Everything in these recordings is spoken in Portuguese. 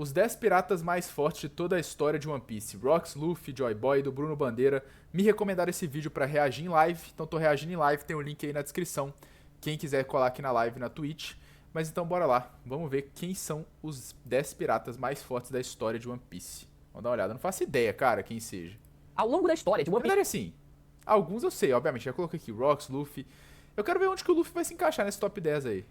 Os 10 piratas mais fortes de toda a história de One Piece. Rox, Luffy, Joy Boy, do Bruno Bandeira. Me recomendaram esse vídeo pra reagir em live. Então tô reagindo em live, tem o link aí na descrição. Quem quiser colar aqui na live, na Twitch. Mas então bora lá. Vamos ver quem são os 10 piratas mais fortes da história de One Piece. Vamos dar uma olhada. Não faço ideia, cara, quem seja. Ao longo da história de One Na Piece, verdade, assim, alguns eu sei, obviamente. Já coloquei aqui Rox, Luffy. Eu quero ver onde que o Luffy vai se encaixar nesse top 10 aí.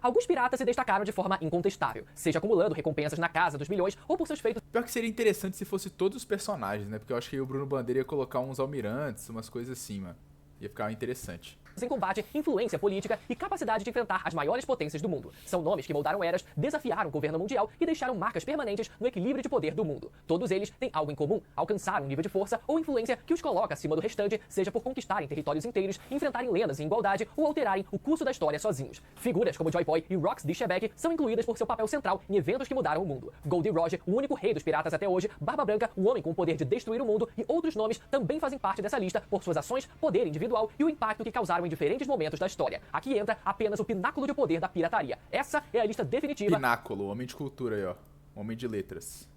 alguns piratas se destacaram de forma incontestável, seja acumulando recompensas na casa dos milhões ou por seus feitos Pior que seria interessante se fosse todos os personagens, né? Porque eu acho que aí o Bruno Bandeira ia colocar uns almirantes, umas coisas assim, mano. Ia ficar interessante. em combate, influência política e capacidade de enfrentar as maiores potências do mundo. São nomes que moldaram eras, desafiaram o governo mundial e deixaram marcas permanentes no equilíbrio de poder do mundo. Todos eles têm algo em comum: alcançar um nível de força ou influência que os coloca acima do restante, seja por conquistarem territórios inteiros, enfrentarem lendas em igualdade ou alterarem o curso da história sozinhos. Figuras como Joy Boy e Rox de Shebeck são incluídas por seu papel central em eventos que mudaram o mundo. Goldie Roger, o único rei dos piratas até hoje, Barba Branca, o homem com o poder de destruir o mundo, e outros nomes também fazem parte dessa lista por suas ações, poder individual e o impacto que causaram em diferentes momentos da história. Aqui entra apenas o pináculo de poder da pirataria. Essa é a lista definitiva. Pináculo, homem de cultura aí, ó. Homem de letras.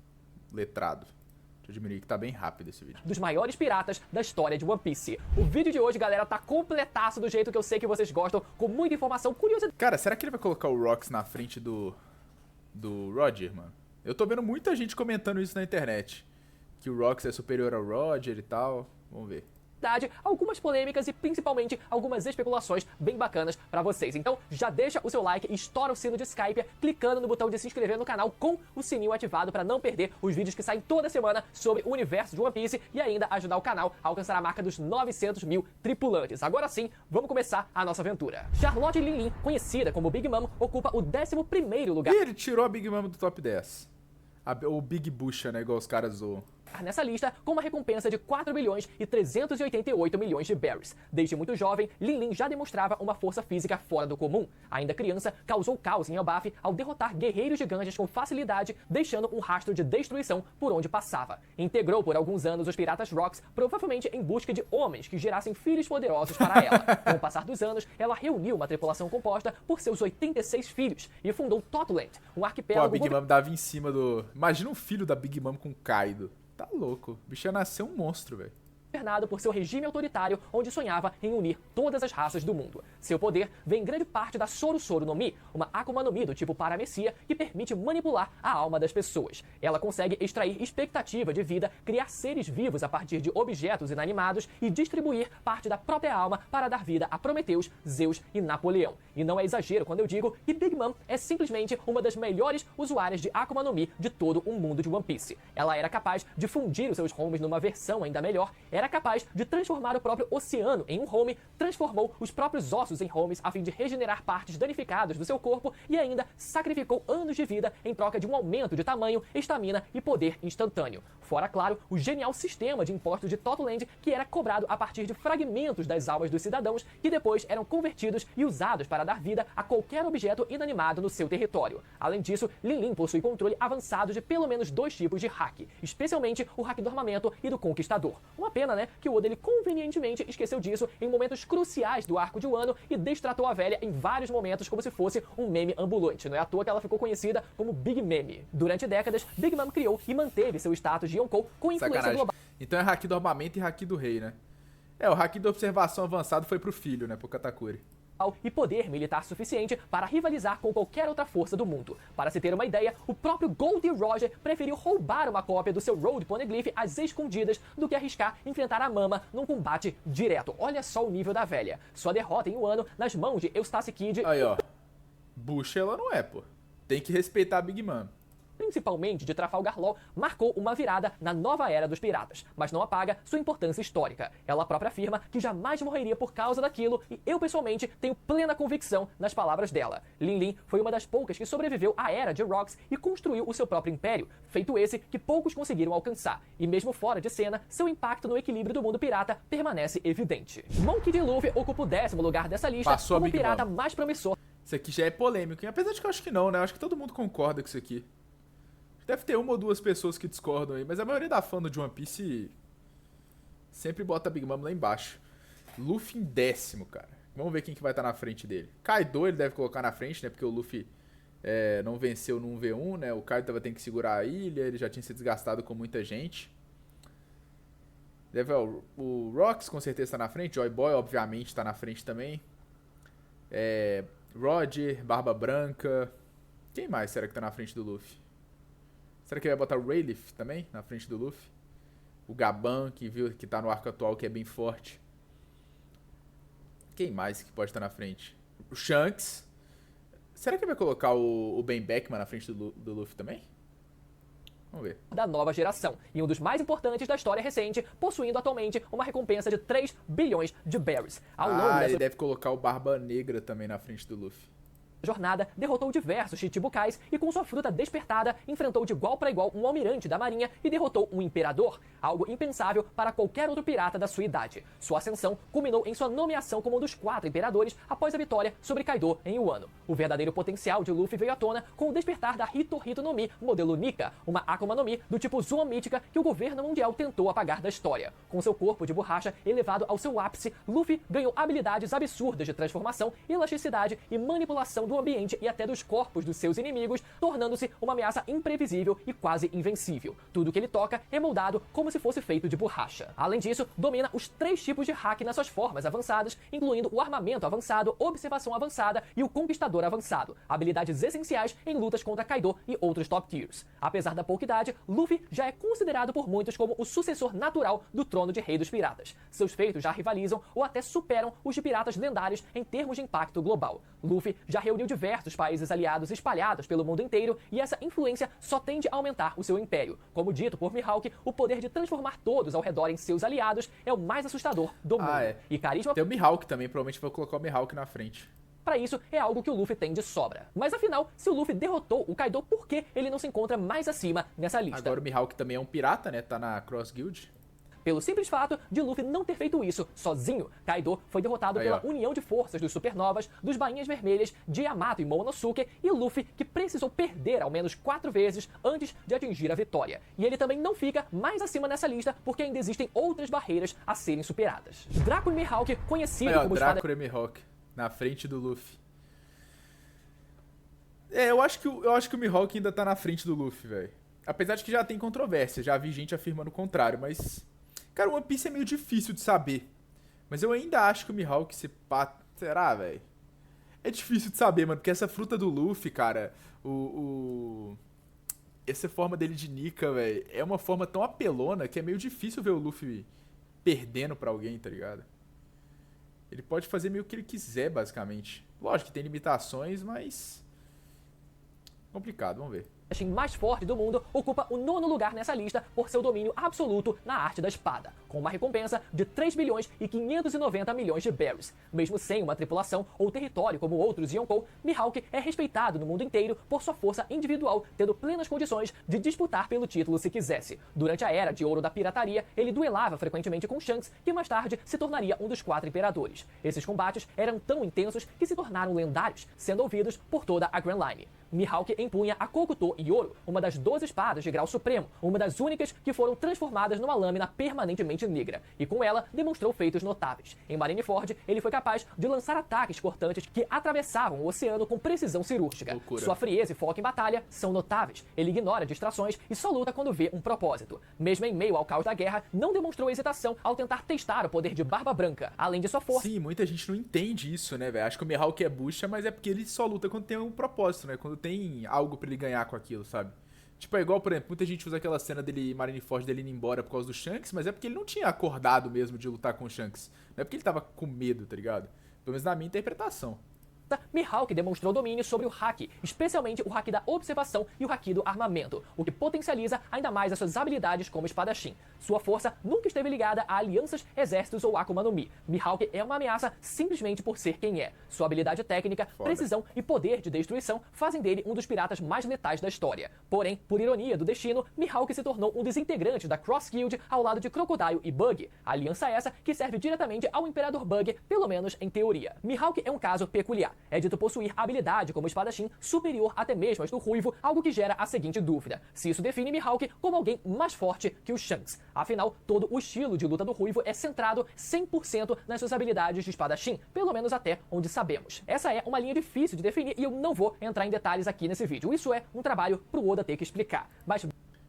Letrado. Deixa eu diminuir que tá bem rápido esse vídeo. Dos maiores piratas da história de One Piece. O vídeo de hoje, galera, tá completaço do jeito que eu sei que vocês gostam, com muita informação, curiosidade. Cara, será que ele vai colocar o Rox na frente do Roger, mano? Eu tô vendo muita gente comentando isso na internet. Que o Rox é superior ao Roger e tal. Vamos ver. Algumas polêmicas e principalmente algumas especulações bem bacanas pra vocês. Então já deixa o seu like e estoura o sino de Skype clicando no botão de se inscrever no canal com o sininho ativado pra não perder os vídeos que saem toda semana sobre o universo de One Piece e ainda ajudar o canal a alcançar a marca dos 900 mil tripulantes. Agora sim, vamos começar a nossa aventura. Charlotte Lin, conhecida como Big Mom, ocupa o 11º lugar. E ele tirou a Big Mom do top 10. O Big Busha, né? Igual os caras zoam. Nessa lista com uma recompensa de 4 bilhões e 388 milhões de berries. Desde muito jovem, Lin Lin já demonstrava uma força física fora do comum. Ainda criança, causou caos em Elbaf ao derrotar guerreiros gigantes com facilidade, deixando um rastro de destruição por onde passava. Integrou por alguns anos os piratas Rox, provavelmente em busca de homens que gerassem filhos poderosos para ela. Com o passar dos anos, ela reuniu uma tripulação composta por seus 86 filhos e fundou Totland, um arquipélago... Pô, a Big Mom dava em cima do... Imagina um filho da Big Mom com Kaido. Tá louco. O bicho ia nascer um monstro, velho. Governado por seu regime autoritário, onde sonhava em unir todas as raças do mundo. Seu poder vem em grande parte da Soro Soro no Mi, uma Akuma no Mi do tipo Paramecia que permite manipular a alma das pessoas. Ela consegue extrair expectativa de vida, criar seres vivos a partir de objetos inanimados e distribuir parte da própria alma para dar vida a Prometheus, Zeus e Napoleão. E não é exagero quando eu digo que Big Mom é simplesmente uma das melhores usuárias de Akuma no Mi de todo o mundo de One Piece. Ela era capaz de fundir os seus homes numa versão ainda melhor, era capaz de transformar o próprio oceano em um home, transformou os próprios ossos em homes a fim de regenerar partes danificadas do seu corpo e ainda sacrificou anos de vida em troca de um aumento de tamanho, estamina e poder instantâneo. Fora, claro, o genial sistema de impostos de Totland que era cobrado a partir de fragmentos das almas dos cidadãos que depois eram convertidos e usados para dar vida a qualquer objeto inanimado no seu território. Além disso, Lin Lin possui controle avançado de pelo menos 2 tipos de hack, especialmente o hack do armamento e do conquistador. Uma pena, né, que o Oda ele convenientemente esqueceu disso em momentos cruciais do arco de Wano e destratou a velha em vários momentos como se fosse um meme ambulante. Não é à toa que ela ficou conhecida como Big Meme. Durante décadas, Big Mom criou e manteve seu status de Yonkou com influência global. Então é haki do armamento e haki do rei, né? É, o haki da observação avançado foi pro filho, né? Pro Katakuri. E poder militar suficiente para rivalizar com qualquer outra força do mundo. Para se ter uma ideia, o próprio Goldie Roger preferiu roubar uma cópia do seu Road Poneglyph às escondidas do que arriscar enfrentar a Mama num combate direto. Olha só o nível da velha. Sua derrota em Wano nas mãos de Eustace Kid... Aí, ó. Bucha ela não é, pô. Tem que respeitar a Big Mom. Principalmente de Trafalgar Law, marcou uma virada na nova era dos piratas, mas não apaga sua importância histórica. Ela própria afirma que jamais morreria por causa daquilo e eu pessoalmente tenho plena convicção nas palavras dela. Lin Lin foi uma das poucas que sobreviveu à era de Rox e construiu o seu próprio império, feito esse que poucos conseguiram alcançar. E mesmo fora de cena, seu impacto no equilíbrio do mundo pirata permanece evidente. Monkey D. Luffy ocupa o 10º lugar dessa lista Passou como o Big pirata Mom. mais promissor. Isso aqui já é polêmico, hein? Apesar de que eu acho que não, né? Eu acho que todo mundo concorda com isso aqui. Deve ter uma ou duas pessoas que discordam aí, mas a maioria da fã do One Piece sempre bota a Big Mom lá embaixo. Luffy em 10º, cara. Vamos ver quem que vai estar na frente dele. Kaido ele deve colocar na frente, né? Porque o Luffy não venceu no 1v1, né? O Kaido tava tendo que segurar a ilha, ele já tinha se desgastado com muita gente. O Rox com certeza tá na frente, Joy Boy obviamente tá na frente também. Roger, Barba Branca. Quem mais será que tá na frente do Luffy? Será que ele vai botar o Rayleigh também na frente do Luffy? O Gaban, que tá no arco atual, que é bem forte. Quem mais que pode estar na frente? O Shanks. Será que ele vai colocar o Ben Beckman na frente do Luffy também? Vamos ver. Da nova geração, e um dos mais importantes da história recente, possuindo atualmente uma recompensa de 3 bilhões de berries. Ele deve colocar o Barba Negra também na frente do Luffy. Jornada, derrotou diversos Chichibukais e com sua fruta despertada, enfrentou de igual para igual um almirante da marinha e derrotou um imperador, algo impensável para qualquer outro pirata da sua idade. Sua ascensão culminou em sua nomeação como um dos 4 imperadores após a vitória sobre Kaido em Wano. O verdadeiro potencial de Luffy veio à tona com o despertar da Hito no Mi modelo Nika, uma Akuma no Mi do tipo Zoa mítica que o governo mundial tentou apagar da história. Com seu corpo de borracha elevado ao seu ápice, Luffy ganhou habilidades absurdas de transformação, elasticidade e manipulação do ambiente e até dos corpos dos seus inimigos, tornando-se uma ameaça imprevisível e quase invencível. Tudo que ele toca é moldado como se fosse feito de borracha. Além disso, domina os 3 tipos de hack nas suas formas avançadas, incluindo o armamento avançado, observação avançada e o conquistador avançado, habilidades essenciais em lutas contra Kaido e outros top tiers. Apesar da pouca idade, Luffy já é considerado por muitos como o sucessor natural do trono de Rei dos Piratas. Seus feitos já rivalizam ou até superam os de piratas lendários em termos de impacto global. Luffy já reuniu diversos países aliados espalhados pelo mundo inteiro e essa influência só tende a aumentar o seu império. Como dito por Mihawk, o poder de transformar todos ao redor em seus aliados é o mais assustador do mundo. E carisma... Tem o Mihawk também, provavelmente vou colocar o Mihawk na frente. Para isso, é algo que o Luffy tem de sobra. Mas afinal, se o Luffy derrotou o Kaido, por que ele não se encontra mais acima nessa lista? Agora o Mihawk também é um pirata, né? Tá na Cross Guild. Pelo simples fato de Luffy não ter feito isso sozinho, Kaido foi derrotado pela união de forças dos Supernovas, dos Bainhas Vermelhas, de Yamato e Momonosuke, e Luffy, que precisou perder ao menos 4 vezes antes de atingir a vitória. E ele também não fica mais acima nessa lista, porque ainda existem outras barreiras a serem superadas. Draco e Mihawk, conhecido como Draco e Mihawk, na frente do Luffy. Eu acho que o Mihawk ainda tá na frente do Luffy, velho. Apesar de que já tem controvérsia, já vi gente afirmando o contrário, mas... Cara, o One Piece é meio difícil de saber. Mas eu ainda acho que o Mihawk se pá... Será, velho? É difícil de saber, mano. Porque essa fruta do Luffy, cara... Essa forma dele de Nika, velho... É uma forma tão apelona que é meio difícil ver o Luffy perdendo pra alguém, tá ligado? Ele pode fazer meio o que ele quiser, basicamente. Lógico que tem limitações, mas... complicado, vamos ver. mais forte do mundo, ocupa o 9º lugar nessa lista por seu domínio absoluto na arte da espada, com uma recompensa de 3 bilhões e 590 milhões de berries. Mesmo sem uma tripulação ou território como outros Yonkou, Mihawk é respeitado no mundo inteiro por sua força individual, tendo plenas condições de disputar pelo título se quisesse. Durante a Era de Ouro da Pirataria, ele duelava frequentemente com Shanks, que mais tarde se tornaria um dos 4 imperadores. Esses combates eram tão intensos que se tornaram lendários, sendo ouvidos por toda a Grand Line. Mihawk empunha a Kokuto Yoro, uma das 12 espadas de grau supremo, uma das únicas que foram transformadas numa lâmina permanentemente negra, e com ela demonstrou feitos notáveis. Em Marineford, ele foi capaz de lançar ataques cortantes que atravessavam o oceano com precisão cirúrgica. Loucura. Sua frieza e foco em batalha são notáveis. Ele ignora distrações e só luta quando vê um propósito. Mesmo em meio ao caos da guerra, não demonstrou hesitação ao tentar testar o poder de Barba Branca, além de sua força. Sim, muita gente não entende isso, né, velho? Acho que o Mihawk é bucha, mas é porque ele só luta quando tem um propósito, né? Quando tem algo pra ele ganhar com aquilo, sabe? Tipo, é igual, por exemplo, muita gente usa aquela cena dele, Marineford, dele indo embora por causa do Shanks, mas é porque ele não tinha acordado mesmo de lutar com o Shanks. Não é porque ele tava com medo, tá ligado? Pelo menos na minha interpretação. Mihawk demonstrou domínio sobre o Haki, especialmente o Haki da observação e o Haki do armamento, o que potencializa ainda mais as suas habilidades como espadachim. Sua força nunca esteve ligada a alianças, exércitos ou Akuma no Mi. Mihawk é uma ameaça simplesmente por ser quem é. Sua habilidade técnica, precisão e poder de destruição fazem dele um dos piratas mais letais da história. Porém, por ironia do destino, Mihawk se tornou um dos integrantes da Cross Guild ao lado de Crocodile e Bug. Aliança essa que serve diretamente ao Imperador Bug, pelo menos em teoria. Mihawk é um caso peculiar. é dito possuir habilidade como espadachim superior até mesmo às do Ruivo, algo que gera a seguinte dúvida: se isso define Mihawk como alguém mais forte que o Shanks. Afinal, todo o estilo de luta do Ruivo é centrado 100% nas suas habilidades de espadachim, pelo menos até onde sabemos. Essa é uma linha difícil de definir e eu não vou entrar em detalhes aqui nesse vídeo. Isso é um trabalho pro Oda ter que explicar. Mas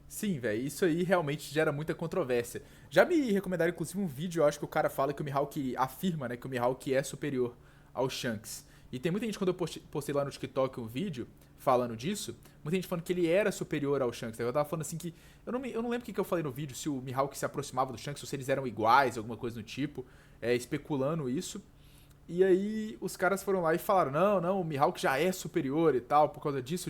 sim, velho, isso aí realmente gera muita controvérsia. Já me recomendaram, inclusive, um vídeo, eu acho que o cara fala que o Mihawk afirma, né, que o Mihawk é superior ao Shanks. E tem muita gente, quando eu postei lá no TikTok um vídeo falando disso, muita gente falando que ele era superior ao Shanks. Eu tava falando assim que, eu não lembro o que eu falei no vídeo, se o Mihawk se aproximava do Shanks, ou se eles eram iguais, alguma coisa do tipo, especulando isso. E aí os caras foram lá e falaram, não, o Mihawk já é superior e tal, por causa disso.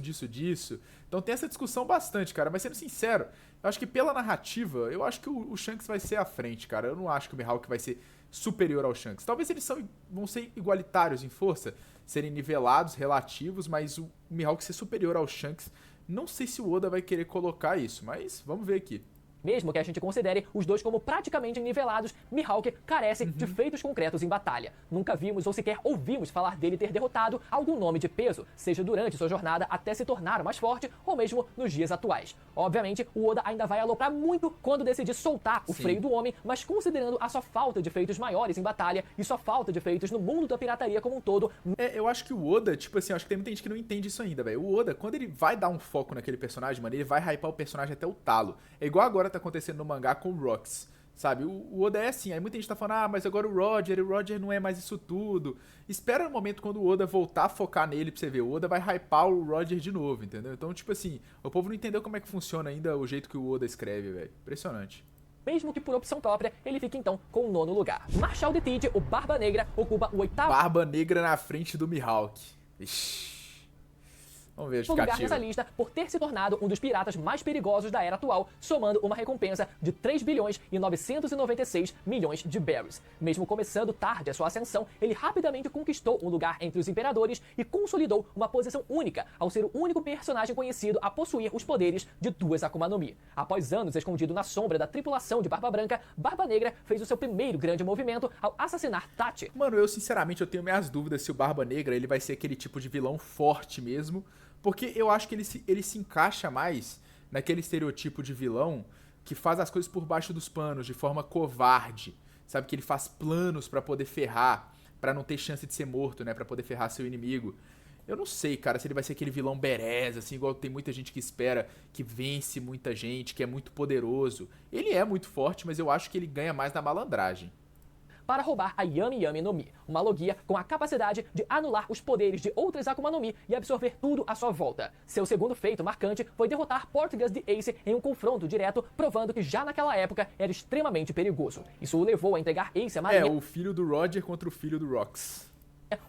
Então tem essa discussão bastante, cara, mas sendo sincero, eu acho que pela narrativa, eu acho que o Shanks vai ser à frente, cara. Eu não acho que o Mihawk vai ser superior ao Shanks. Talvez eles vão ser igualitários em força, serem nivelados, relativos, mas o Mihawk ser superior ao Shanks, não sei se o Oda vai querer colocar isso, mas vamos ver aqui. mesmo que a gente considere os dois como praticamente nivelados, Mihawk carece de feitos concretos em batalha. Nunca vimos ou sequer ouvimos falar dele ter derrotado algum nome de peso, seja durante sua jornada até se tornar o mais forte ou mesmo nos dias atuais. Obviamente, o Oda ainda vai aloprar muito quando decidir soltar o freio do homem, mas considerando a sua falta de feitos maiores em batalha e sua falta de feitos no mundo da pirataria como um todo... eu acho que o Oda, tipo assim, acho que tem muita gente que não entende isso ainda, velho. O Oda, quando ele vai dar um foco naquele personagem, mano, ele vai hypar o personagem até o talo. É igual agora tá acontecendo no mangá com o Rox, sabe? O Oda é assim, aí muita gente tá falando, mas agora o Roger não é mais isso tudo. Espera no momento quando o Oda voltar a focar nele pra você ver, o Oda vai hypar o Roger de novo, entendeu? Então, tipo assim, o povo não entendeu como é que funciona ainda o jeito que o Oda escreve, velho. Impressionante. Mesmo que por opção própria, ele fique então com o 9º lugar. Marshal de Tid, o Barba Negra, ocupa o 8º... Barba Negra na frente do Mihawk. Ixi. Vamos ver a lugar justificativa. nessa lista por ter se tornado um dos piratas mais perigosos da era atual, somando uma recompensa de 3 bilhões e 996 milhões de berries. Mesmo começando tarde a sua ascensão, ele rapidamente conquistou um lugar entre os imperadores e consolidou uma posição única, ao ser o único personagem conhecido a possuir os poderes de 2 Akuma no Mi. Após anos escondido na sombra da tripulação de Barba Branca, Barba Negra fez o seu primeiro grande movimento ao assassinar Tati. Mano, eu sinceramente eu tenho minhas dúvidas se o Barba Negra ele vai ser aquele tipo de vilão forte mesmo, porque eu acho que ele se encaixa mais naquele estereotipo de vilão que faz as coisas por baixo dos panos, de forma covarde. Sabe, que ele faz planos pra poder ferrar, pra não ter chance de ser morto, né, pra poder ferrar seu inimigo. Eu não sei, cara, se ele vai ser aquele vilão berez, assim, igual tem muita gente que espera, que vence muita gente, que é muito poderoso. Ele é muito forte, mas eu acho que ele ganha mais na malandragem. Para roubar a Yami Yami no Mi, uma logia com a capacidade de anular os poderes de outras Akuma no Mi e absorver tudo à sua volta. Seu segundo feito marcante foi derrotar Portugas de Ace em um confronto direto, provando que já naquela época era extremamente perigoso. Isso o levou a entregar Ace à Marinha... o filho do Roger contra o filho do Rox.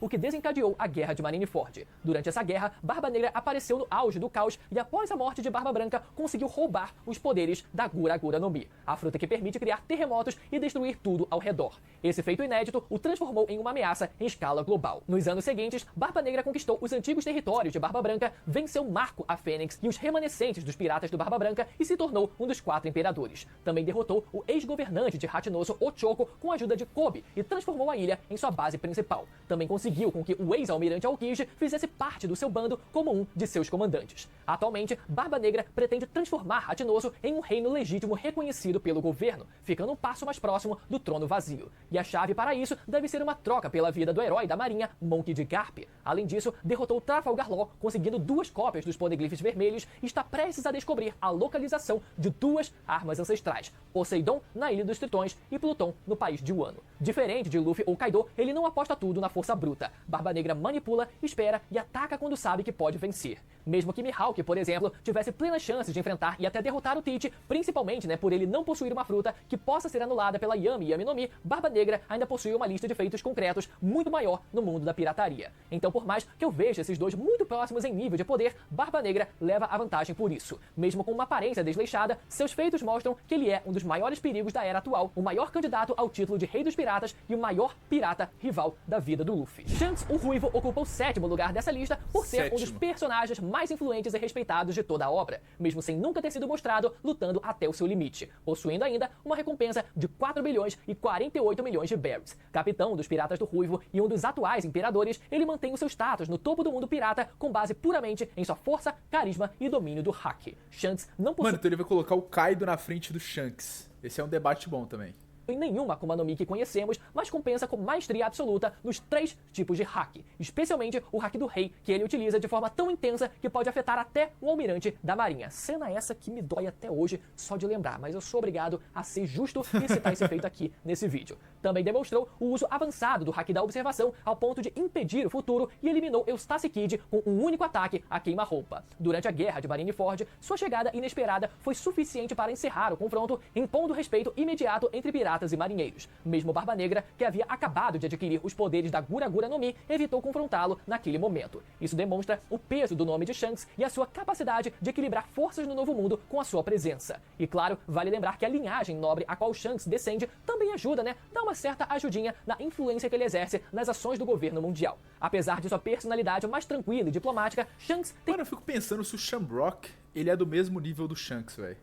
O que desencadeou a Guerra de Marineford. Durante essa guerra, Barba Negra apareceu no auge do caos e após a morte de Barba Branca, conseguiu roubar os poderes da Gura Gura no Mi, a fruta que permite criar terremotos e destruir tudo ao redor. Esse feito inédito o transformou em uma ameaça em escala global. Nos anos seguintes, Barba Negra conquistou os antigos territórios de Barba Branca, venceu Marco a Fênix e os remanescentes dos piratas do Barba Branca e se tornou um dos 4 imperadores. Também derrotou o ex-governante de Hachinoso, Ochoko, com a ajuda de Kobe e transformou a ilha em sua base principal. Também conseguiu com que o ex-almirante Aokiji fizesse parte do seu bando como um de seus comandantes. Atualmente, Barba Negra pretende transformar Hachinoso em um reino legítimo reconhecido pelo governo, ficando um passo mais próximo do trono vazio. E a chave para isso deve ser uma troca pela vida do herói da marinha, Monkey D. Garp. Além disso, derrotou Trafalgar Law, conseguindo 2 cópias dos Poneglyphs vermelhos e está prestes a descobrir a localização de 2 armas ancestrais, Poseidon na Ilha dos Tritões e Pluton no país de Wano. Diferente de Luffy ou Kaido, ele não aposta tudo na força bruta. Barba Negra manipula, espera e ataca quando sabe que pode vencer. Mesmo que Mihawk, por exemplo, tivesse plenas chances de enfrentar e até derrotar o Tite, principalmente por ele não possuir uma fruta que possa ser anulada pela Yami Yami no Mi, Barba Negra ainda possui uma lista de feitos concretos muito maior no mundo da pirataria. Então, por mais que eu veja esses dois muito próximos em nível de poder, Barba Negra leva a vantagem por isso. Mesmo com uma aparência desleixada, seus feitos mostram que ele é um dos maiores perigos da era atual, o maior candidato ao título de Rei dos Piratas e o maior pirata rival da vida do Luffy. Luffy. Shanks, o Ruivo, ocupa o 7º lugar dessa lista por ser um dos Sétimo. personagens mais influentes e respeitados de toda a obra, mesmo sem nunca ter sido mostrado lutando até o seu limite, possuindo ainda uma recompensa de 4 bilhões e 48 milhões de berries. Capitão dos Piratas do Ruivo e um dos atuais imperadores, ele mantém o seu status no topo do mundo pirata com base puramente em sua força, carisma e domínio do hack. Shanks não possui Mano, então ele vai colocar o Kaido na frente do Shanks. Esse é um debate bom também. em nenhuma Akuma no Mi que conhecemos, mas compensa com maestria absoluta nos 3 tipos de hack, especialmente o hack do rei, que ele utiliza de forma tão intensa que pode afetar até um almirante da marinha. Cena essa que me dói até hoje só de lembrar, mas eu sou obrigado a ser justo e citar esse feito aqui nesse vídeo. Também demonstrou o uso avançado do hack da observação ao ponto de impedir o futuro e eliminou Eustace Kid com um único ataque a queima-roupa. Durante a guerra de Marineford, sua chegada inesperada foi suficiente para encerrar o confronto, impondo respeito imediato entre piratas e marinheiros. Mesmo Barba Negra, que havia acabado de adquirir os poderes da Gura Gura no Mi, evitou confrontá-lo naquele momento. Isso demonstra o peso do nome de Shanks e a sua capacidade de equilibrar forças no Novo Mundo com a sua presença. E claro, vale lembrar que a linhagem nobre a qual Shanks descende também ajuda, dá uma certa ajudinha na influência que ele exerce nas ações do governo mundial. Apesar de sua personalidade mais tranquila e diplomática, Shanks tem... Mano, eu fico pensando se o Shamrock, ele é do mesmo nível do Shanks, velho.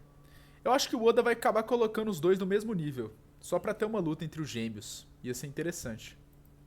Eu acho que o Oda vai acabar colocando os dois no mesmo nível, só pra ter uma luta entre os gêmeos. Ia ser interessante.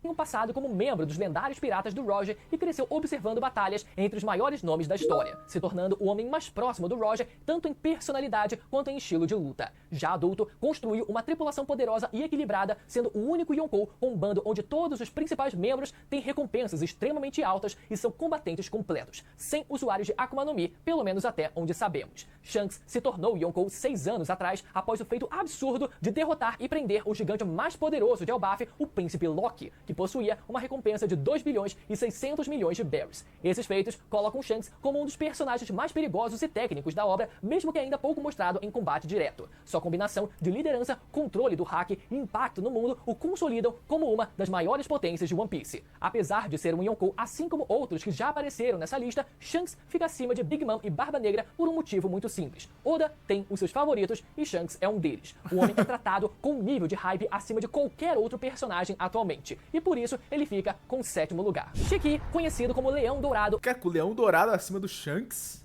um passado como membro dos lendários piratas do Roger e cresceu observando batalhas entre os maiores nomes da história, se tornando o homem mais próximo do Roger, tanto em personalidade quanto em estilo de luta. Já adulto, construiu uma tripulação poderosa e equilibrada, sendo o único Yonkou com um bando onde todos os principais membros têm recompensas extremamente altas e são combatentes completos, sem usuários de Akuma no Mi, pelo menos até onde sabemos. Shanks se tornou Yonkou 6 anos atrás, após o feito absurdo de derrotar e prender o gigante mais poderoso de Elbaf, o Príncipe Loki, que possuía uma recompensa de 2 bilhões e 600 milhões de berries. Esses feitos colocam Shanks como um dos personagens mais perigosos e técnicos da obra, mesmo que ainda pouco mostrado em combate direto. Sua combinação de liderança, controle do hack e impacto no mundo o consolidam como uma das maiores potências de One Piece. Apesar de ser um Yonkou, assim como outros que já apareceram nessa lista, Shanks fica acima de Big Mom e Barba Negra por um motivo muito simples. Oda tem os seus favoritos e Shanks é um deles. O homem é tratado com um nível de hype acima de qualquer outro personagem atualmente, e por isso ele fica com o 7º lugar. Shiki, conhecido como Leão Dourado, Cara, com o Leão Dourado acima do Shanks?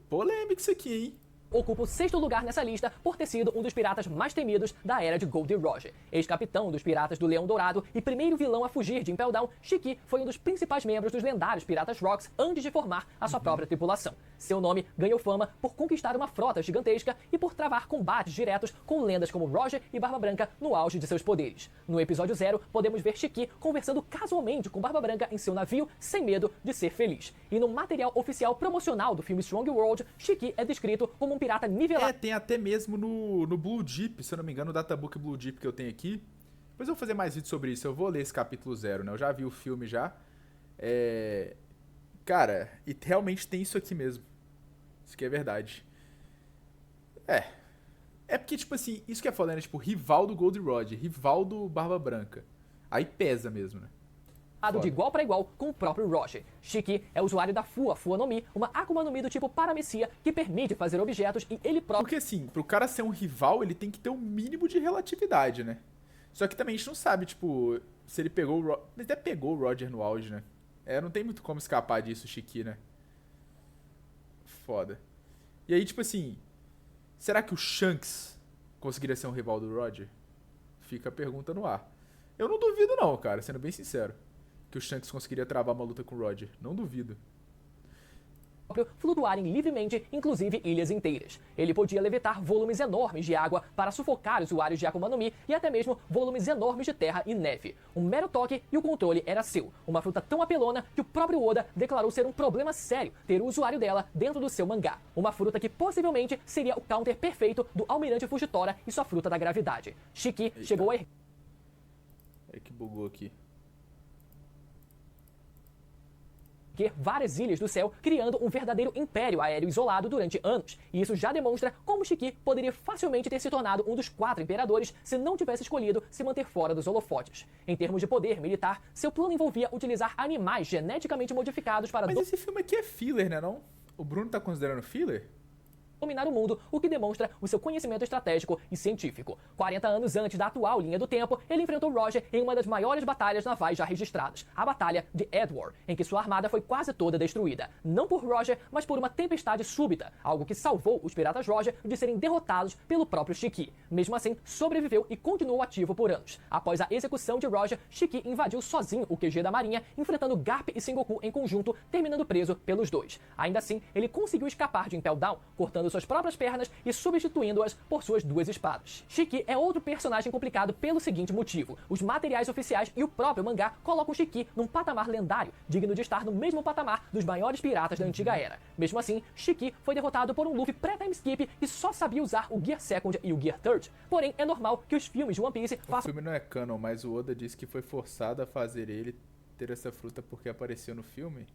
Polêmico isso aqui, hein? ocupa o 6º lugar nessa lista por ter sido um dos piratas mais temidos da era de Gold Roger. Ex-capitão dos piratas do Leão Dourado e primeiro vilão a fugir de Impel Down, Shiki foi um dos principais membros dos lendários piratas Rocks antes de formar a sua própria tripulação. Seu nome ganhou fama por conquistar uma frota gigantesca e por travar combates diretos com lendas como Roger e Barba Branca no auge de seus poderes. No episódio 0, podemos ver Shiki conversando casualmente com Barba Branca em seu navio, sem medo de ser feliz. E no material oficial promocional do filme Strong World, Shiki é descrito como um pirata nivelado. Tem até mesmo no Blue Deep, se eu não me engano, o databook Blue Deep que eu tenho aqui. Depois eu vou fazer mais vídeos sobre isso, eu vou ler esse capítulo 0, né? Eu já vi o filme já. Cara, e realmente tem isso aqui mesmo. Isso aqui é verdade. É porque, tipo assim, isso que é foda, né? Tipo, rival do Gold Roger, rival do Barba Branca. Aí pesa mesmo, né? De igual para igual com o próprio Roger. Shiki é usuário da Fua no Mi, uma Akuma no Mi do tipo Paramecia que permite fazer objetos e ele próprio... Porque assim, pro cara ser um rival, ele tem que ter um mínimo de relatividade, né? Só que também a gente não sabe, tipo, se ele pegou o Roger... Ele até pegou o Roger no auge, né? Não tem muito como escapar disso, Shiki, né? Foda. E aí, tipo assim, será que o Shanks conseguiria ser um rival do Roger? Fica a pergunta no ar. Eu não duvido não, cara, sendo bem sincero, que o Shanks conseguiria travar uma luta com o Roger. Não duvido. Flutuarem livremente, inclusive ilhas inteiras. Ele podia levitar volumes enormes de água para sufocar usuários de Akuma no Mi e até mesmo volumes enormes de terra e neve. Um mero toque e o controle era seu. Uma fruta tão apelona que o próprio Oda declarou ser um problema sério ter o usuário dela dentro do seu mangá. Uma fruta que possivelmente seria o counter perfeito do Almirante Fujitora e sua fruta da gravidade. Shiki chegou a que bugou aqui. Várias ilhas do céu, criando um verdadeiro império aéreo isolado durante anos. E isso já demonstra como Shiki poderia facilmente ter se tornado um dos 4 imperadores se não tivesse escolhido se manter fora dos holofotes. Em termos de poder militar, seu plano envolvia utilizar animais geneticamente modificados para... Mas esse filme aqui é filler, né não? O Bruno tá considerando filler? dominar o mundo, o que demonstra o seu conhecimento estratégico e científico. 40 anos antes da atual linha do tempo, ele enfrentou Roger em uma das maiores batalhas navais já registradas, a Batalha de Edward, em que sua armada foi quase toda destruída, não por Roger, mas por uma tempestade súbita, algo que salvou os piratas Roger de serem derrotados pelo próprio Shiki. Mesmo assim, sobreviveu e continuou ativo por anos. Após a execução de Roger, Shiki invadiu sozinho o QG da Marinha, enfrentando Garp e Sengoku em conjunto, terminando preso pelos dois. Ainda assim, ele conseguiu escapar de Impel Down, cortando suas próprias pernas e substituindo-as por suas duas espadas. Shiki é outro personagem complicado pelo seguinte motivo: os materiais oficiais e o próprio mangá colocam Shiki num patamar lendário, digno de estar no mesmo patamar dos maiores piratas da antiga era. Mesmo assim, Shiki foi derrotado por um Luffy pré-time skip que só sabia usar o Gear Second e o Gear Third. Porém, é normal que os filmes de One Piece façam... O filme não é canon, mas o Oda disse que foi forçado a fazer ele ter essa fruta porque apareceu no filme.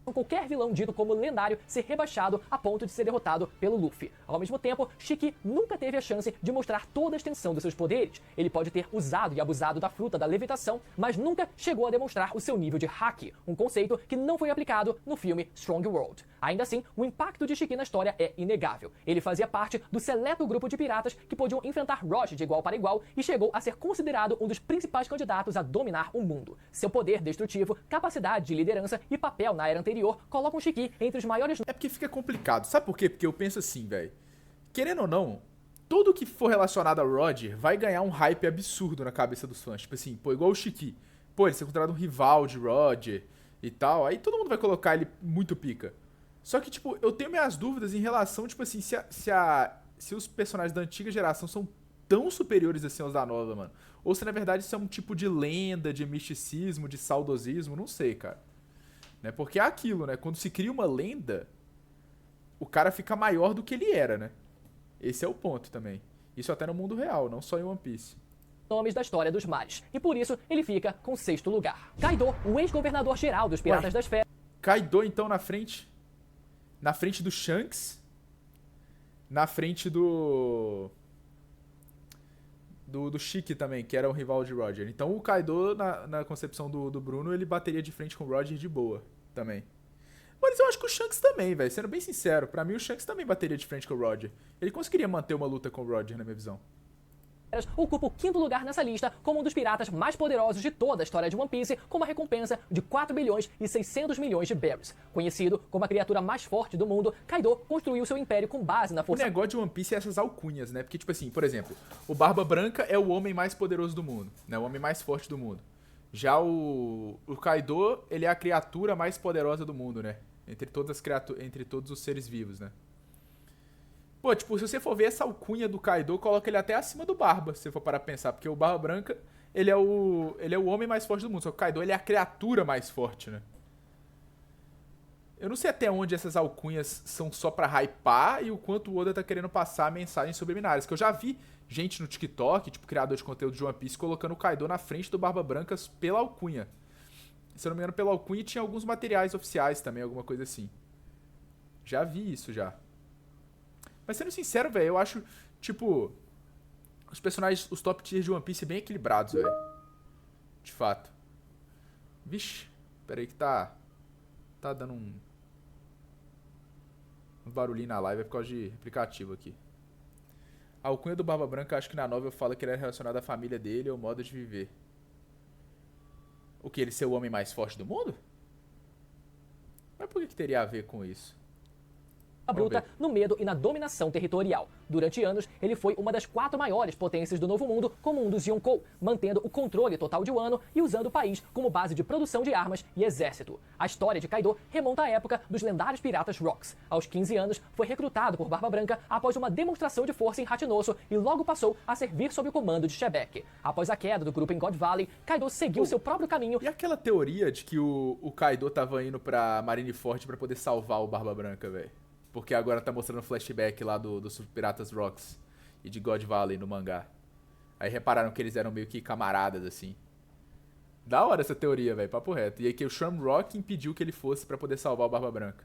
Qualquer vilão dito como lendário ser rebaixado a ponto de ser derrotado pelo Luffy. Ao mesmo tempo, Shiki nunca teve a chance de mostrar toda a extensão dos seus poderes. Ele pode ter usado e abusado da fruta da levitação, mas nunca chegou a demonstrar o seu nível de haki, um conceito que não foi aplicado no filme Strong World. Ainda assim, o impacto de Shiki na história é inegável. Ele fazia parte do seleto grupo de piratas que podiam enfrentar Roger de igual para igual e chegou a ser considerado um dos principais candidatos a dominar o mundo. Seu poder destrutivo, capacidade de liderança e papel na era anterior colocam Shiki entre os maiores... É porque fica complicado. Sabe por quê? Porque eu penso assim, velho. Querendo ou não, tudo que for relacionado a Roger vai ganhar um hype absurdo na cabeça dos fãs. Tipo assim, pô, igual o Shiki. Pô, ele ser considerado um rival de Roger e tal. Aí todo mundo vai colocar ele muito pica. Só que, tipo, eu tenho minhas dúvidas em relação, tipo assim, se os personagens da antiga geração são tão superiores assim aos da nova, mano. Ou se na verdade isso é um tipo de lenda, de misticismo, de saudosismo, não sei, cara. Né? Porque é aquilo, né? Quando se cria uma lenda, o cara fica maior do que ele era, né? Esse é o ponto também. Isso até no mundo real, não só em One Piece. Nomes da história dos mares. E por isso, ele fica com 6º lugar. Kaido, o ex-governador geral dos Piratas das Feras. Kaido, então, na frente. Na frente do Shanks. Na frente do Shiki também, que era o rival de Roger. Então o Kaido, na concepção do Bruno, ele bateria de frente com o Roger de boa também. Mas eu acho que o Shanks também, velho. Sendo bem sincero, pra mim o Shanks também bateria de frente com o Roger. Ele conseguiria manter uma luta com o Roger, na minha visão. Ocupa o 5º lugar nessa lista como um dos piratas mais poderosos de toda a história de One Piece, com uma recompensa de 4 bilhões e 600 milhões de berries. Conhecido como a criatura mais forte do mundo, Kaido construiu seu império com base na força... O negócio de One Piece é essas alcunhas, né? Porque, tipo assim, por exemplo, o Barba Branca é o homem mais poderoso do mundo, né? O homem mais forte do mundo. Já o Kaido, ele é a criatura mais poderosa do mundo, né? Entre todos os seres vivos, né? Pô, tipo, se você for ver essa alcunha do Kaido, coloca ele até acima do Barba, se você for parar pra pensar. Porque o Barba Branca, ele é o homem mais forte do mundo. Só que o Kaido, ele é a criatura mais forte, né? Eu não sei até onde essas alcunhas são só pra hypar e o quanto o Oda tá querendo passar mensagens subliminares. Que eu já vi gente no TikTok, tipo, criador de conteúdo de One Piece, colocando o Kaido na frente do Barba Branca pela alcunha. Se eu não me engano, pela alcunha tinha alguns materiais oficiais também, alguma coisa assim. Já vi isso, já. Mas sendo sincero, velho, eu acho, tipo, os personagens, os top tiers de One Piece bem equilibrados, velho. De fato. Vixe, pera aí que tá dando um barulhinho na live, é por causa de aplicativo aqui. A alcunha do Barba Branca, acho que na novel fala que ele era relacionado à família dele ou ao modo de viver. O que, ele ser o homem mais forte do mundo? Mas por que teria a ver com isso? Bruta no medo e na dominação territorial. Durante anos, ele foi uma das 4 maiores potências do Novo Mundo, como um dos Yonkou, mantendo o controle total de Wano e usando o país como base de produção de armas e exército. A história de Kaido remonta à época dos lendários piratas Rocks. Aos 15 anos, foi recrutado por Barba Branca após uma demonstração de força em Hatinosso e logo passou a servir sob o comando de Shebek. Após a queda do grupo em God Valley, Kaido seguiu seu próprio caminho. E aquela teoria de que o Kaido tava indo pra Marineford pra poder salvar o Barba Branca, velho? Porque agora tá mostrando flashback lá dos Piratas Rocks e de God Valley no mangá. Aí repararam que eles eram meio que camaradas, assim. Da hora essa teoria, velho, papo reto. E aí que o Shamrock impediu que ele fosse pra poder salvar o Barba Branca.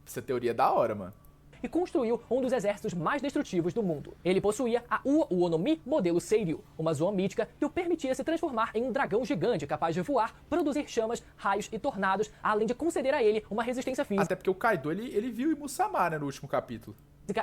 Essa teoria é da hora, mano. e construiu um dos exércitos mais destrutivos do mundo. Ele possuía a Ua no Mi modelo Seiryu, uma zoa mítica que o permitia se transformar em um dragão gigante capaz de voar, produzir chamas, raios e tornados, além de conceder a ele uma resistência física. Até porque o Kaido, ele viu o Imusama, né, no último capítulo.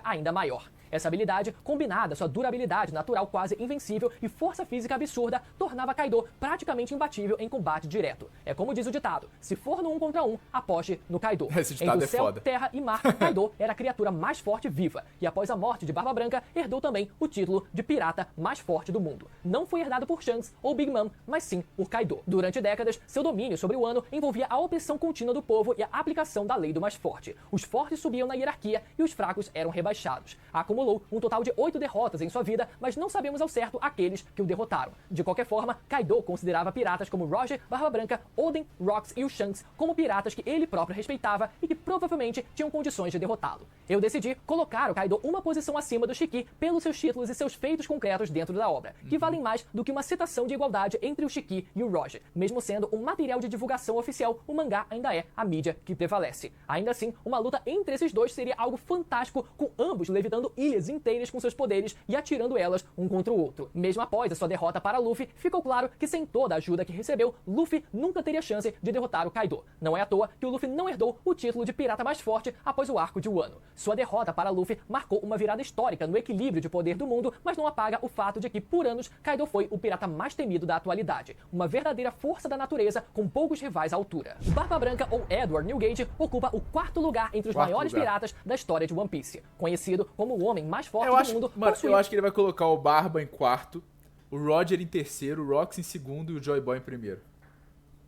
Ainda maior. Essa habilidade, combinada à sua durabilidade natural quase invencível e força física absurda, tornava Kaido praticamente imbatível em combate direto. É como diz o ditado, se for no 1 contra 1, aposte no Kaido. Esse ditado Entre é céu, foda. terra e mar, Kaido era a criatura mais forte viva, e após a morte de Barba Branca, herdou também o título de pirata mais forte do mundo. Não foi herdado por Shanks ou Big Mom, mas sim por Kaido. Durante décadas, seu domínio sobre o Wano envolvia a opressão contínua do povo e a aplicação da lei do mais forte. Os fortes subiam na hierarquia e os fracos eram rebaixados. Acumulou um total de 8 derrotas em sua vida, mas não sabemos ao certo aqueles que o derrotaram. De qualquer forma, Kaido considerava piratas como Roger, Barba Branca, Oden, Rox e o Shanks como piratas que ele próprio respeitava e que provavelmente tinham condições de derrotá-lo. Eu decidi colocar o Kaido uma posição acima do Shiki pelos seus títulos e seus feitos concretos dentro da obra, que valem mais do que uma citação de igualdade entre o Shiki e o Roger. Mesmo sendo um material de divulgação oficial, o mangá ainda é a mídia que prevalece. Ainda assim, uma luta entre esses dois seria algo fantástico, com ambos levitando ilhas inteiras com seus poderes e atirando elas um contra o outro. Mesmo após a sua derrota para Luffy, ficou claro que sem toda a ajuda que recebeu, Luffy nunca teria chance de derrotar o Kaido. Não é à toa que o Luffy não herdou o título de pirata mais forte após o arco de Wano. Sua derrota para Luffy marcou uma virada histórica no equilíbrio de poder do mundo, mas não apaga o fato de que, por anos, Kaido foi o pirata mais temido da atualidade. Uma verdadeira força da natureza com poucos rivais à altura. Barba Branca, ou Edward Newgate, ocupa o quarto lugar entre os maiores piratas da história de One Piece. Conhecido como o homem mais forte do mundo. Mano, eu acho que ele vai colocar o Barba em quarto, o Roger em terceiro, o Rox em segundo e o Joy Boy em primeiro.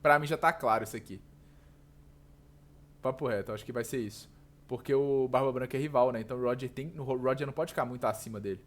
Pra mim já tá claro isso aqui. Papo reto, eu acho que vai ser isso. Porque o Barba Branca é rival, né? Então o Roger não pode ficar muito acima dele.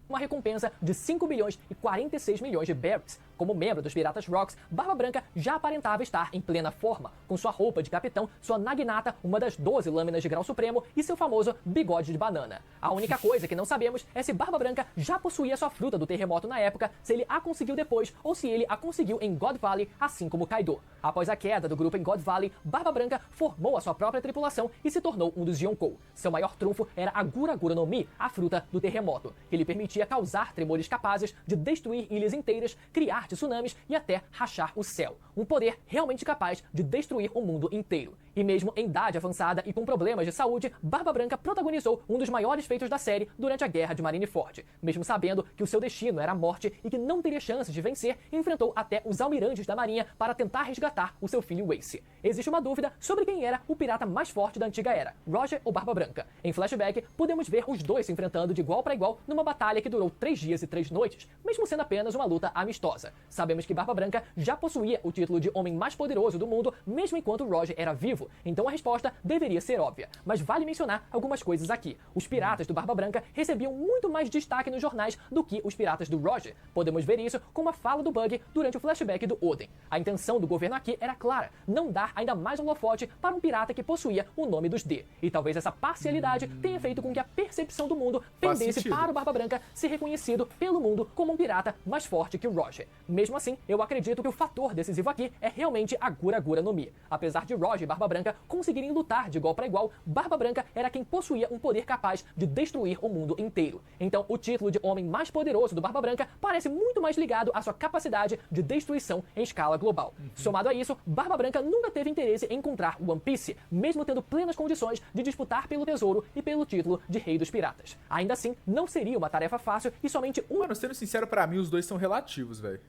Uma recompensa de 5 bilhões e 46 milhões de berries. Como membro dos Piratas Rocks, Barba Branca já aparentava estar em plena forma, com sua roupa de capitão, sua naginata, uma das 12 lâminas de grau supremo e seu famoso bigode de banana. A única coisa que não sabemos é se Barba Branca já possuía sua fruta do terremoto na época, se ele a conseguiu depois ou se ele a conseguiu em God Valley, assim como Kaido. Após a queda do grupo em God Valley, Barba Branca formou a sua própria tripulação e se tornou um dos Yonkou. Seu maior trunfo era a Gura Gura no Mi, a fruta do terremoto, que lhe permitia causar tremores capazes de destruir ilhas inteiras, criar tsunamis e até rachar o céu. Um poder realmente capaz de destruir o mundo inteiro. E mesmo em idade avançada e com problemas de saúde, Barba Branca protagonizou um dos maiores feitos da série durante a Guerra de Marineford. Mesmo sabendo que o seu destino era a morte e que não teria chances de vencer, enfrentou até os almirantes da marinha para tentar resgatar o seu filho Ace. Existe uma dúvida sobre quem era o pirata mais forte da antiga era, Roger ou Barba Branca. Em flashback, podemos ver os dois se enfrentando de igual para igual numa batalha que durou 3 dias e 3 noites, mesmo sendo apenas uma luta amistosa. Sabemos que Barba Branca já possuía o título de homem mais poderoso do mundo, mesmo enquanto Roger era vivo, então a resposta deveria ser óbvia. Mas vale mencionar algumas coisas aqui. Os piratas do Barba Branca recebiam muito mais destaque nos jornais do que os piratas do Roger. Podemos ver isso com uma fala do Bug durante o flashback do Oden. A intenção do governo aqui era clara, não dar ainda mais holofote para um pirata que possuía o nome dos D. E talvez essa parcialidade tenha feito com que a percepção do mundo pendesse para o Barba Branca ser reconhecido pelo mundo como um pirata mais forte que o Roger. Mesmo assim, eu acredito que o fator decisivo aqui é realmente a Gura Gura no Mi. Apesar de Roger e Barba Branca conseguirem lutar de igual para igual, Barba Branca era quem possuía um poder capaz de destruir o mundo inteiro. Então, o título de homem mais poderoso do Barba Branca parece muito mais ligado à sua capacidade de destruição em escala global. Somado a isso, Barba Branca nunca teve interesse em encontrar One Piece, mesmo tendo plenas condições de disputar pelo tesouro e pelo título de Rei dos Piratas. Ainda assim, não seria uma tarefa fácil e somente um... Mano, sendo sincero, pra mim, os dois são relativos, velho.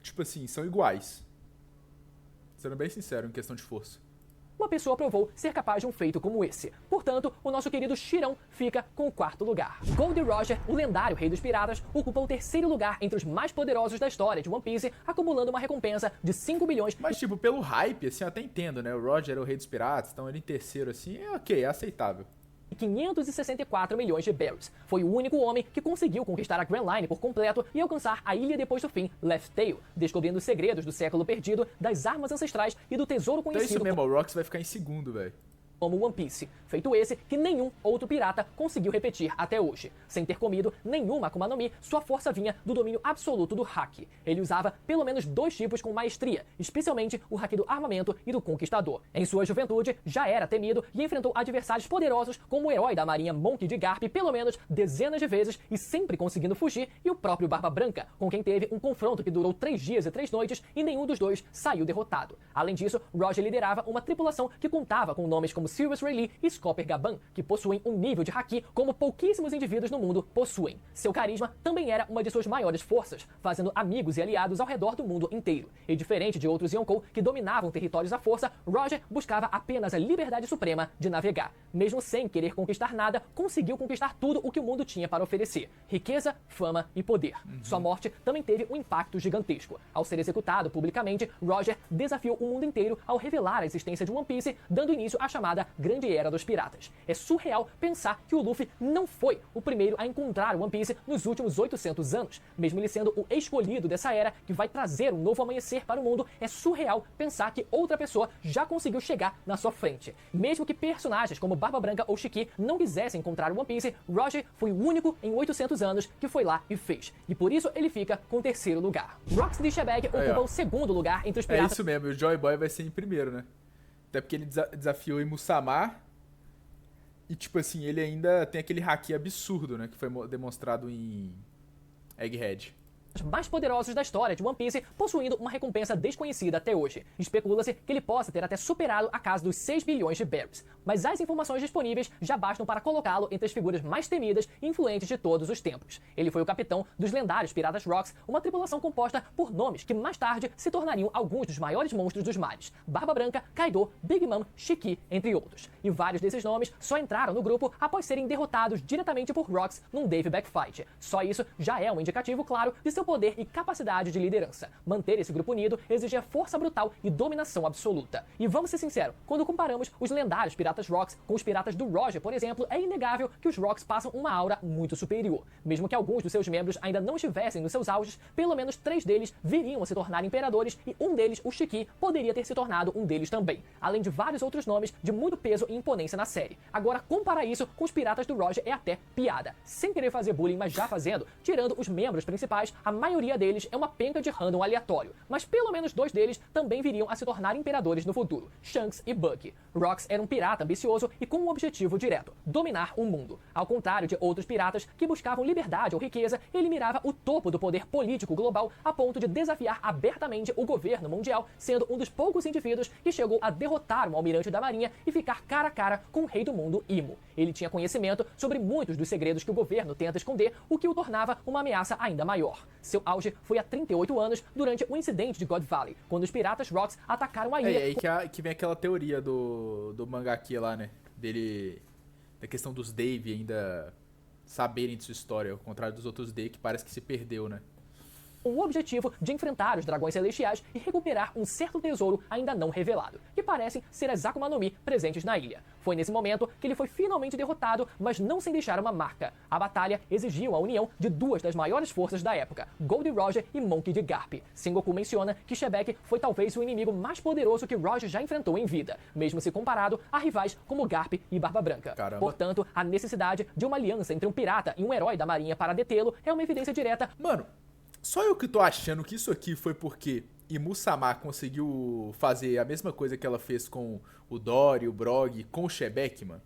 Tipo assim, são iguais. Sendo bem sincero, em questão de força. Uma pessoa provou ser capaz de um feito como esse. Portanto, o nosso querido Shirão fica com o quarto lugar. Gold Roger, o lendário Rei dos Piratas, ocupa o terceiro lugar entre os mais poderosos da história de One Piece, acumulando uma recompensa de 5 bilhões. Mas, tipo, pelo hype, assim, eu até entendo, né? O Roger é o Rei dos Piratas, então ele em terceiro, assim, é ok, é aceitável. 564 milhões de berries. Foi o único homem que conseguiu conquistar a Grand Line por completo e alcançar a ilha depois do fim, Left Tail, descobrindo os segredos do século perdido, das armas ancestrais e do tesouro Então é conhecido... isso mesmo, o Rox vai ficar em segundo, velho. como One Piece, feito esse que nenhum outro pirata conseguiu repetir até hoje. Sem ter comido nenhuma Akuma no Mi, sua força vinha do domínio absoluto do haki. Ele usava pelo menos 2 tipos com maestria, especialmente o haki do armamento e do conquistador. Em sua juventude, já era temido e enfrentou adversários poderosos como o herói da marinha Monkey D. Garp pelo menos dezenas de vezes e sempre conseguindo fugir, e o próprio Barba Branca, com quem teve um confronto que durou 3 dias e 3 noites e nenhum dos dois saiu derrotado. Além disso, Roger liderava uma tripulação que contava com nomes como Sirius Ray Lee e Scopper Gaban, que possuem um nível de haki como pouquíssimos indivíduos no mundo possuem. Seu carisma também era uma de suas maiores forças, fazendo amigos e aliados ao redor do mundo inteiro. E diferente de outros Yonkou que dominavam territórios à força, Roger buscava apenas a liberdade suprema de navegar. Mesmo sem querer conquistar nada, conseguiu conquistar tudo o que o mundo tinha para oferecer: riqueza, fama e poder. Sua morte também teve um impacto gigantesco. Ao ser executado publicamente, Roger desafiou o mundo inteiro ao revelar a existência de One Piece, dando início à chamada Grande Era dos Piratas. É surreal pensar que o Luffy não foi o primeiro a encontrar One Piece nos últimos 800 anos. Mesmo ele sendo o escolhido dessa era que vai trazer um novo amanhecer para o mundo, é surreal pensar que outra pessoa já conseguiu chegar na sua frente. Mesmo que personagens como Barba Branca ou Shiki não quisessem encontrar One Piece, Roger foi o único em 800 anos que foi lá e fez. E por isso ele fica com o 3º lugar. Rox D. Shebek ocupa o 2º lugar entre os piratas. É isso mesmo, o Joy Boy vai ser em primeiro, né? Até porque ele desafiou o Imusama. E, tipo assim, ele ainda tem aquele haki absurdo, né? Que foi demonstrado em Egghead. Mais poderosos da história de One Piece, possuindo uma recompensa desconhecida até hoje. Especula-se que ele possa ter até superado a casa dos 6 bilhões de berries, mas as informações disponíveis já bastam para colocá-lo entre as figuras mais temidas e influentes de todos os tempos. Ele foi o capitão dos lendários Piratas Rocks, uma tripulação composta por nomes que mais tarde se tornariam alguns dos maiores monstros dos mares: Barba Branca, Kaido, Big Mom, Shiki, entre outros. E vários desses nomes só entraram no grupo após serem derrotados diretamente por Rocks num Dave Backfight. Só isso já é um indicativo claro de seu poder e capacidade de liderança. Manter esse grupo unido exigia força brutal e dominação absoluta. E vamos ser sinceros, quando comparamos os lendários Piratas Rocks com os piratas do Roger, por exemplo, é inegável que os Rocks passam uma aura muito superior. Mesmo que alguns dos seus membros ainda não estivessem nos seus auges, pelo menos 3 deles viriam a se tornar imperadores e um deles, o Shiki, poderia ter se tornado um deles também. Além de vários outros nomes de muito peso e imponência na série. Agora, comparar isso com os piratas do Roger é até piada. Sem querer fazer bullying, mas já fazendo, tirando os membros principais, a maioria deles é uma penca de random aleatório, mas pelo menos 2 deles também viriam a se tornar imperadores no futuro: Shanks e Bucky. Rocks era um pirata ambicioso e com um objetivo direto: dominar o mundo. Ao contrário de outros piratas que buscavam liberdade ou riqueza, ele mirava o topo do poder político global a ponto de desafiar abertamente o governo mundial, sendo um dos poucos indivíduos que chegou a derrotar um almirante da marinha e ficar cara a cara com o rei do mundo, Imo. Ele tinha conhecimento sobre muitos dos segredos que o governo tenta esconder, o que o tornava uma ameaça ainda maior. Seu auge foi há 38 anos, durante o incidente de God Valley, quando os piratas Rocks atacaram a ilha. É aí que vem aquela teoria do mangaki lá, né? Dele. Da questão dos Dave ainda saberem de sua história, ao contrário dos outros Dave, que parece que se perdeu, né? O objetivo de enfrentar os dragões celestiais e recuperar um certo tesouro ainda não revelado, que parecem ser as Akuma no Mi presentes na ilha. Foi nesse momento que ele foi finalmente derrotado, mas não sem deixar uma marca. A batalha exigiu a união de 2 das maiores forças da época, Gold Roger e Monkey D. Garp. Sengoku menciona que Shebek foi talvez o inimigo mais poderoso que Roger já enfrentou em vida, mesmo se comparado a rivais como Garp e Barba Branca. Caramba. Portanto, a necessidade de uma aliança entre um pirata e um herói da marinha para detê-lo é uma evidência direta. Mano, só eu que tô achando que isso aqui foi porque Imusama conseguiu fazer a mesma coisa que ela fez com o Dory, o Brog, com o Shebek, mano?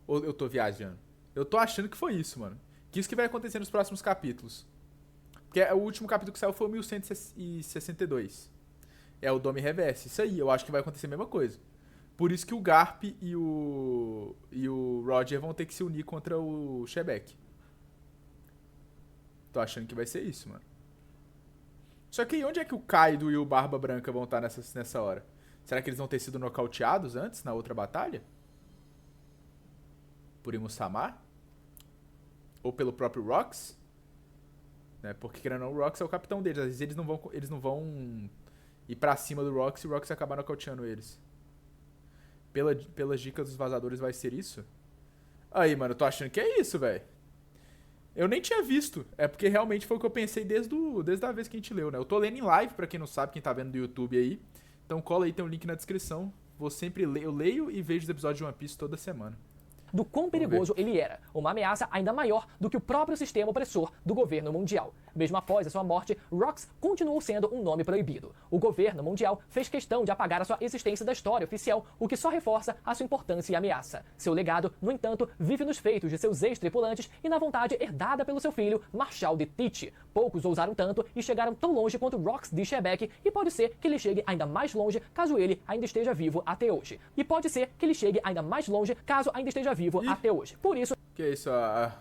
Ou eu tô viajando? Eu tô achando que foi isso, mano. Que isso que vai acontecer nos próximos capítulos. Porque o último capítulo que saiu foi o 1162. É o Dome Reverse. Isso aí, eu acho que vai acontecer a mesma coisa. Por isso que o Garp e o Roger vão ter que se unir contra o Shebek. Tô achando que vai ser isso, mano. Só que onde é que o Kaido e o Barba Branca vão estar nessa hora? Será que eles vão ter sido nocauteados antes, na outra batalha? Por Imusama? Ou pelo próprio Rocks? Né? Porque, querendo ou não, o Rocks é o capitão deles. Às vezes eles não vão ir pra cima do Rocks e o Rocks acabar nocauteando eles. Pelas dicas dos vazadores vai ser isso? Aí, mano, eu tô achando que é isso, velho. Eu nem tinha visto. É porque realmente foi o que eu pensei desde a vez que a gente leu, né? Eu tô lendo em live, pra quem não sabe, quem tá vendo do YouTube aí. Então cola aí, tem um link na descrição. vou sempre ler. Eu leio e vejo os episódios de One Piece toda semana. Do quão perigoso ele era, uma ameaça ainda maior do que o próprio sistema opressor do governo mundial. Mesmo após a sua morte, Rox continuou sendo um nome proibido. O governo mundial fez questão de apagar a sua existência da história oficial, o que só reforça a sua importância e ameaça. Seu legado, no entanto, vive nos feitos de seus ex-tripulantes e na vontade herdada pelo seu filho, Marshall de Teach. Poucos ousaram tanto e chegaram tão longe quanto Rox de Shebeck, e pode ser que ele chegue ainda mais longe caso ele ainda esteja vivo até hoje. Até hoje. Por isso, que é isso, a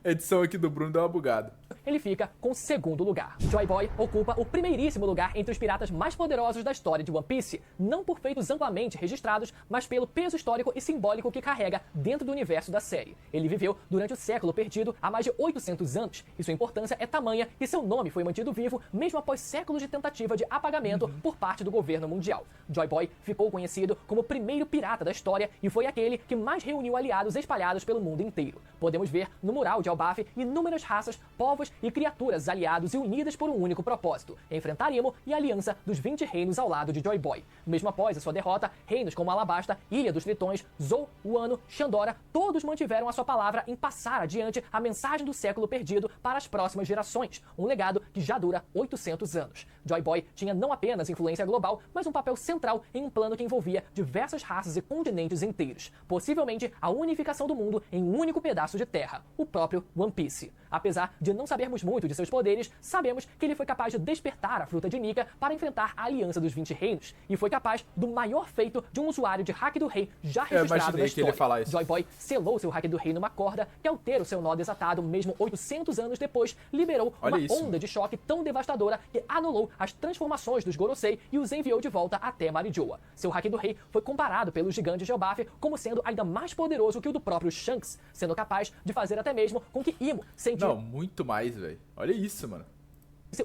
edição aqui do Bruno deu uma bugada. Ele fica com o segundo lugar. Joy Boy ocupa o primeiríssimo lugar entre os piratas mais poderosos da história de One Piece, não por feitos amplamente registrados, mas pelo peso histórico e simbólico que carrega dentro do universo da série. Ele viveu durante o século perdido há mais de 800 anos, e sua importância é tamanha que seu nome foi mantido vivo mesmo após séculos de tentativa de apagamento por parte do governo mundial. Joy Boy ficou conhecido como o primeiro pirata da história e foi aquele que mais reuniu aliados espalhados pelo mundo inteiro. Podemos ver no mural de Elbaf inúmeras raças, povos e criaturas aliados e unidas por um único propósito: enfrentar Imo e a aliança dos 20 reinos ao lado de Joy Boy. Mesmo após a sua derrota, reinos como Alabasta, Ilha dos Tritões, Zou, Wano, Shandora, todos mantiveram a sua palavra em passar adiante a mensagem do século perdido para as próximas gerações, um legado que já dura 800 anos. Joy Boy tinha não apenas influência global, mas um papel central em um plano que envolvia diversas raças e continentes inteiros, possivelmente a unificação do mundo em um único pedaço de terra, o próprio One Piece. Apesar de não sabermos muito de seus poderes, sabemos que ele foi capaz de despertar a fruta de Nika para enfrentar a aliança dos 20 reinos, e foi capaz do maior feito de um usuário de hack do rei já registrado na história. Que ele ia falar isso. Joy Boy selou seu hack do rei numa corda que, ao ter o seu nó desatado mesmo 800 anos depois, liberou uma onda de choque tão devastadora que anulou as transformações dos Gorosei e os enviou de volta até Marijoa. Seu hack do rei foi comparado pelos gigantes de Elbaf como sendo ainda mais poderoso que o do próprio Shanks, sendo capaz de fazer até mesmo com que Imo sentisse Não, muito mais, velho. Olha isso, mano.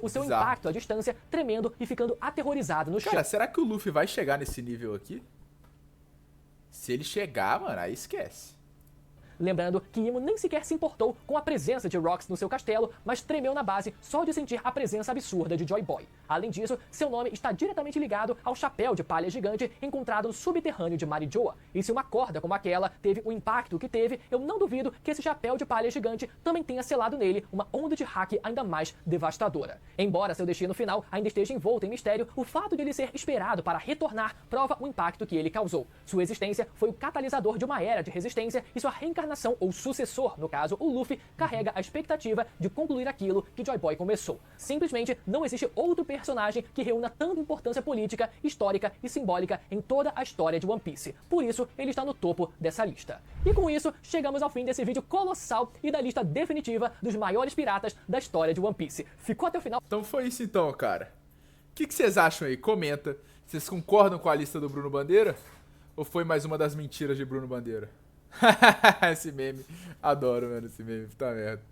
O seu impacto à distância, tremendo e ficando aterrorizado no chão. Cara, será que o Luffy vai chegar nesse nível aqui? Se ele chegar, mano, aí esquece. Lembrando que Imo nem sequer se importou com a presença de Rox no seu castelo, mas tremeu na base só de sentir a presença absurda de Joy Boy. Além disso, seu nome está diretamente ligado ao chapéu de palha gigante encontrado no subterrâneo de Marijoa. E se uma corda como aquela teve o impacto que teve, eu não duvido que esse chapéu de palha gigante também tenha selado nele uma onda de hack ainda mais devastadora. Embora seu destino final ainda esteja envolto em mistério, o fato de ele ser esperado para retornar prova o impacto que ele causou. Sua existência foi o catalisador de uma era de resistência e sua reencarnação ou sucessor, no caso o Luffy, carrega a expectativa de concluir aquilo que Joy Boy começou. Simplesmente não existe outro personagem que reúna tanta importância política, histórica e simbólica em toda a história de One Piece. Por isso, ele está no topo dessa lista. E com isso, chegamos ao fim desse vídeo colossal e da lista definitiva dos maiores piratas da história de One Piece. Ficou até o final? Então foi isso então, cara. O que vocês acham aí? Comenta. Vocês concordam com a lista do Bruno Bandeira? Ou foi mais uma das mentiras de Bruno Bandeira? Esse meme, adoro, mano, esse meme, puta merda.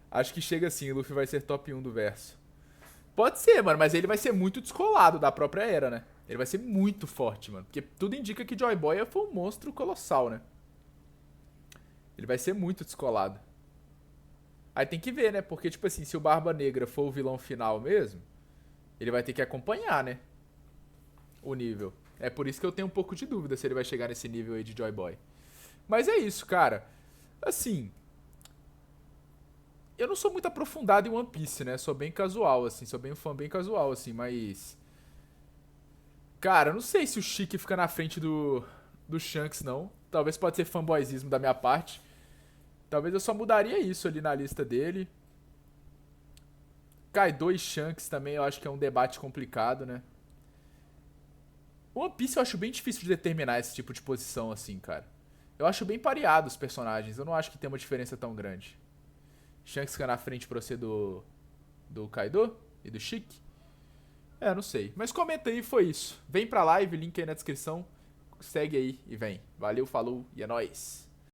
Acho que chega assim, o Luffy vai ser top 1 do verso. Pode ser, mano, mas ele vai ser muito descolado da própria era, né? Ele vai ser muito forte, mano, porque tudo indica que Joy Boy foi um monstro colossal, né? Ele vai ser muito descolado. Aí tem que ver, né, porque tipo assim, se o Barba Negra for o vilão final mesmo, ele vai ter que acompanhar, né, o nível. É por isso que eu tenho um pouco de dúvida se ele vai chegar nesse nível aí de Joy Boy. Mas é isso, cara. Assim, eu não sou muito aprofundado em One Piece, né? Sou bem casual, assim. Sou bem um fã bem casual, assim. Mas, cara, eu não sei se o Chique fica na frente do Shanks, não. Talvez pode ser fanboyzismo da minha parte. Talvez eu só mudaria isso ali na lista dele. Kaido e Shanks também eu acho que é um debate complicado, né? One Piece eu acho bem difícil de determinar esse tipo de posição, assim, cara. Eu acho bem pareado os personagens. Eu não acho que tem uma diferença tão grande. Shanks fica na frente pra você do Kaido e do Chique? É, não sei. Mas comenta aí, foi isso. Vem pra live, link aí na descrição. Segue aí e vem. Valeu, falou e é nóis.